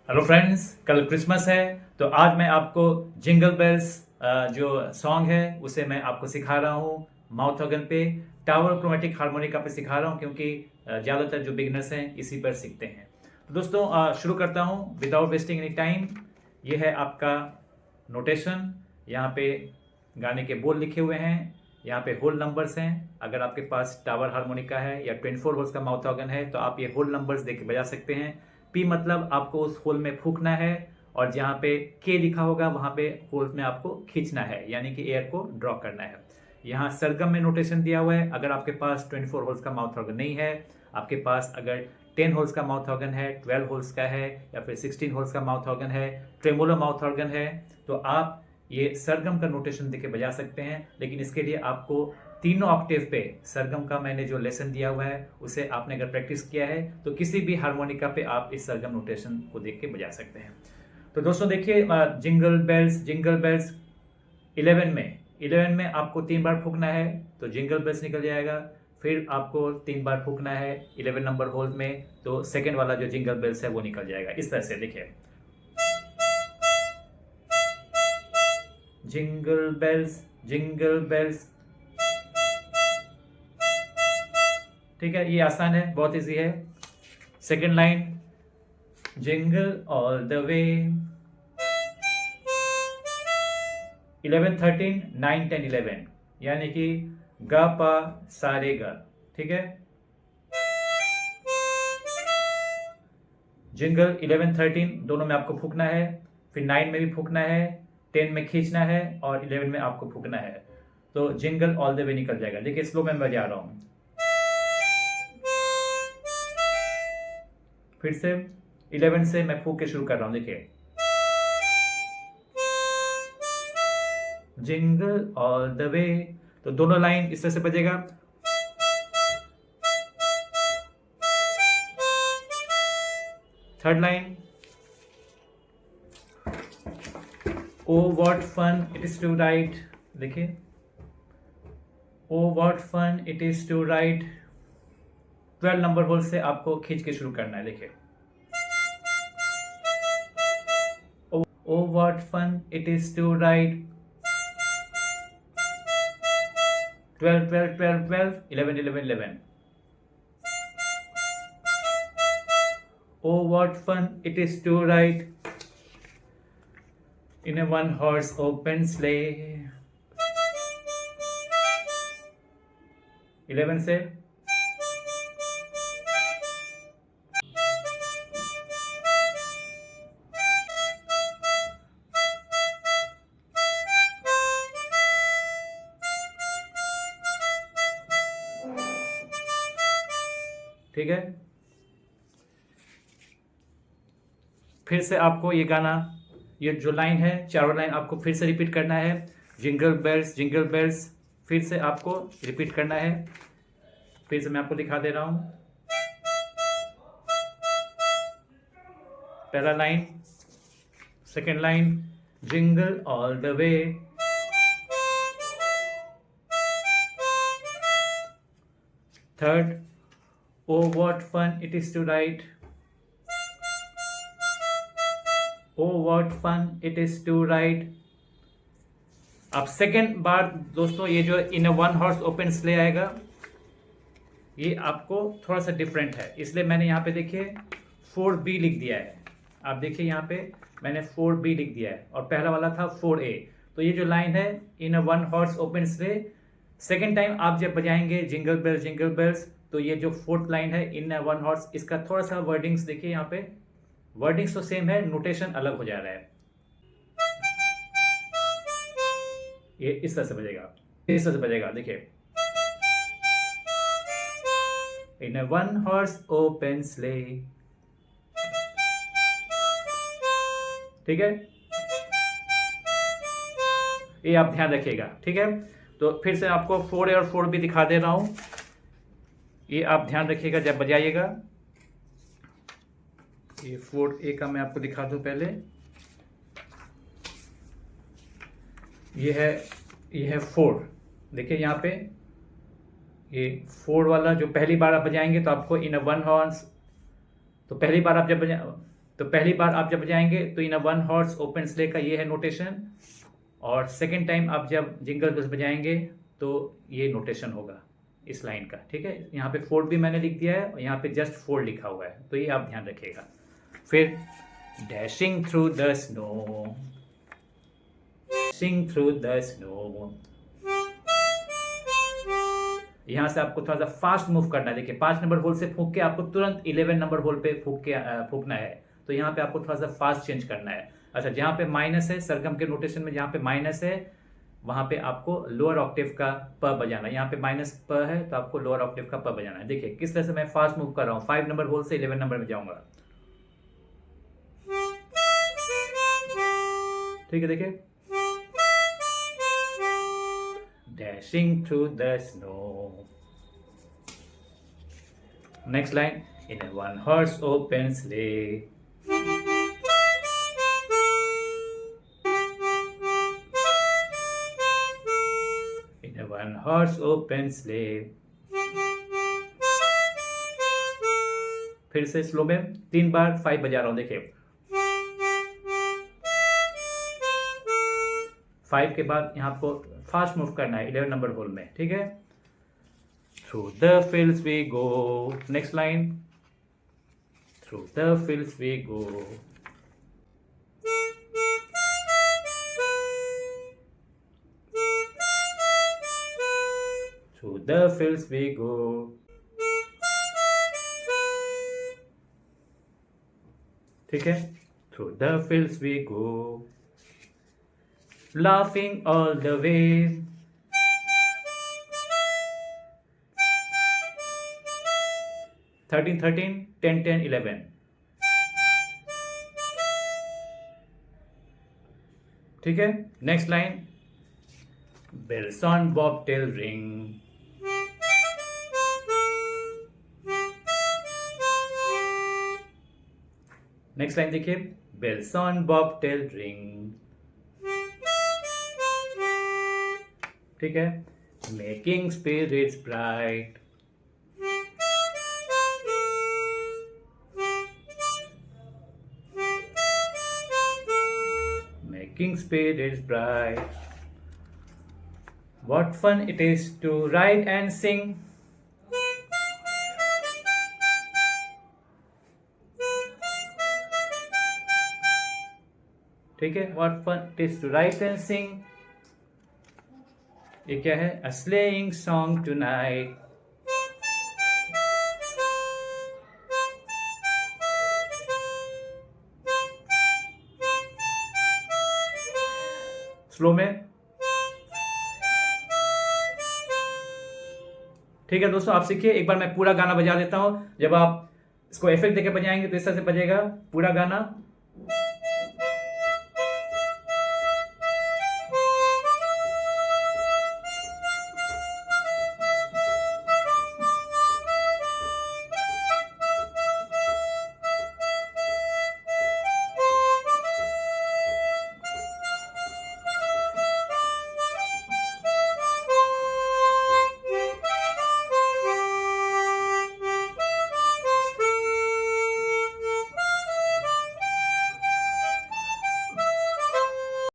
Hello friends, कल Christmas है तो आज मैं आपको जिंगल बेल्स जो सॉन्ग है उसे मैं आपको सिखा रहा हूँ माउथ ऑर्गन पे। टावर क्रोमेटिक हारमोनिका पे सिखा रहा हूँ क्योंकि ज़्यादातर जो बिगनर्स हैं इसी पर सीखते हैं। तो दोस्तों शुरू करता हूँ विदाउट वेस्टिंग एनी टाइम। ये है आपका नोटेशन। यहाँ पे गाने के बोल लिखे हुए हैं, यहाँ पे होल नंबर्स हैं। अगर आपके पास टावर हारमोनिका है या 24 होल्स का माउथ ऑर्गन है तो आप ये होल नंबर्स देख के बजा सकते हैं। पी मतलब आपको उस होल में फूकना है और जहाँ पे के लिखा होगा वहाँ पे होल में आपको खींचना है, यानी कि एयर को ड्रॉ करना है। यहाँ सरगम में नोटेशन दिया हुआ है। अगर आपके पास 24 होल्स का माउथ ऑर्गन नहीं है, आपके पास अगर 10 होल्स का माउथ ऑर्गन है, 12 होल्स का है या फिर 16 होल्स का माउथ ऑर्गन है, ट्रेमोलो माउथ ऑर्गन है, तो आप ये सरगम का नोटेशन देके बजा सकते हैं। लेकिन इसके लिए आपको तीनों ऑक्टेव पे सरगम का मैंने जो लेसन दिया हुआ है उसे आपने अगर प्रैक्टिस किया है तो किसी भी हारमोनिका पे आप इस सरगम नोटेशन को देख के बजा सकते हैं। तो दोस्तों देखिए, जिंगल बेल्स 11 में आपको 3 बार फूकना है तो जिंगल बेल्स निकल जाएगा। फिर आपको 3 बार फूकना है 11 नंबर होल में तो सेकेंड वाला जो जिंगल बेल्स है वो निकल जाएगा। इस तरह से देखिए, जिंगल बेल्स। ठीक है, ये आसान है, बहुत इजी है। Second line, jingle all the वे। 11 13 9 10 11 यानी कि गा पा सारे गा। ठीक है, जिंगल 11 13 दोनों में आपको फूकना है, फिर 9 में भी फूकना है, 10 में खींचना है और 11 में आपको फूकना है। तो जिंगल ऑल द वे निकल जाएगा। देखिए स्लो में बजा रहा हूं, फिर से 11 से मैं फूक के शुरू कर रहा हूं। देखिए, जिंगल ऑल द वे। तो दोनों लाइन इस तरह से बजेगा। Third line, oh what fun it is to ride. देखिए, oh what fun it is to ride. 12 number hole से आपको खींच के शुरू करना है। देखिए, oh what fun it is to ride. 12 12 12 12 11 11 11। Oh, what fun it is to ride in a one-horse open sleigh. 11 से ठीक है। फिर से आपको ये गाना, ये जो लाइन है, चारों लाइन आपको फिर से रिपीट करना है। जिंगल बेल्स फिर से आपको रिपीट करना है। फिर से मैं आपको दिखा दे रहा हूं। पहला line, second line, jingle all the way. Third, oh what fun it is to ride. Oh what fun it is to ride. अब सेकेंड बार दोस्तों, ये जो in a one horse open sleigh आएगा, ये आपको थोड़ा सा डिफरेंट है, इसलिए मैंने यहाँ पे देखिए 4B लिख दिया है। आप देखिए यहाँ पे मैंने 4B लिख दिया है और पहला वाला था 4A। तो ये जो लाइन है in a one horse open sleigh, second time आप जब बजाएंगे जिंगल बेल्स, तो ये जो फोर्थ लाइन है इन अ वन हॉर्स, इसका थोड़ा सा वर्डिंग्स देखिए। यहाँ पे वर्डिंग्स तो सेम है, नोटेशन अलग हो जा रहा है। ये इस तरह से बजेगा, इस तरह से बजेगा। देखिए, in a one horse open sleigh. ठीक है, ये आप ध्यान रखिएगा। ठीक है, तो फिर से आपको 4A और 4B दिखा दे रहा हूं, ये आप ध्यान रखिएगा जब बजाइएगा। ये 4A का मैं आपको दिखा दूं पहले। ये है 4। देखिए यहाँ पे ये 4 वाला जो पहली बार आप बजाएंगे तो आपको इन अ वन हॉर्स, तो पहली बार आप जब तो पहली बार आप जब बजाएंगे तो in a one horse open sleigh का ये है नोटेशन, और सेकेंड टाइम आप जब जिंगल बेल्स बजाएंगे तो ये नोटेशन होगा इस लाइन का, ठीक है। यहाँ पे फोर्थ भी मैंने लिख दिया है और यहाँ पे जस्ट फोर्थ लिखा हुआ है, तो ये आप ध्यान रखिएगा। फिर dashing through the snow, dashing through the snow, यहाँ से आपको थोड़ा सा फास्ट मूव करना है। देखिए 5 नंबर होल से फूंक के आपको तुरंत 11 नंबर होल पे फूंकना है, तो यहाँ पे आपको थोड़ा सा फास्ट चेंज करना है। अच्छा, जहाँ पे माइनस है सरगम के नोटेशन में, जहाँ पे माइनस है वहाँ पे आपको लोअर ऑक्टेव का प बजाना है। यहाँ पे माइनस प है तो आपको लोअर ऑक्टेव का प बजाना है। देखिए किस तरह से मैं फास्ट मूव कर रहा हूँ, 5 नंबर होल से 11 नंबर में जाऊंगा, ठीक है। देखिए dashing through the snow. Next line, in a one horse open sleigh. In a one horse open sleigh. फिर से स्लो में 3 बार 5 बजा रहा हूं, देखिए 5 के बाद यहाँ आपको फास्ट मूव करना है 11 नंबर होल में, ठीक है। Through the fields we go. Next line, through the fields we go. Through the fields we go. ठीक है, through the fields we go, laughing all the way. Thirteen, 10, 10, 11. ठीक है। Next line, bells on bobtail ring. Next line देखिए, bells on bobtail ring. ठीक है, making spirits bright. Making spirits bright. What fun it is to ride and sing. ठीक है, what fun it is to ride and sing. ये क्या है, a sleighing song tonight. Slow में, ठीक है दोस्तों, आप सीखिए। एक बार मैं पूरा गाना बजा देता हूं, जब आप इसको इफेक्ट देके बजाएंगे तो इस तरह से बजेगा पूरा गाना।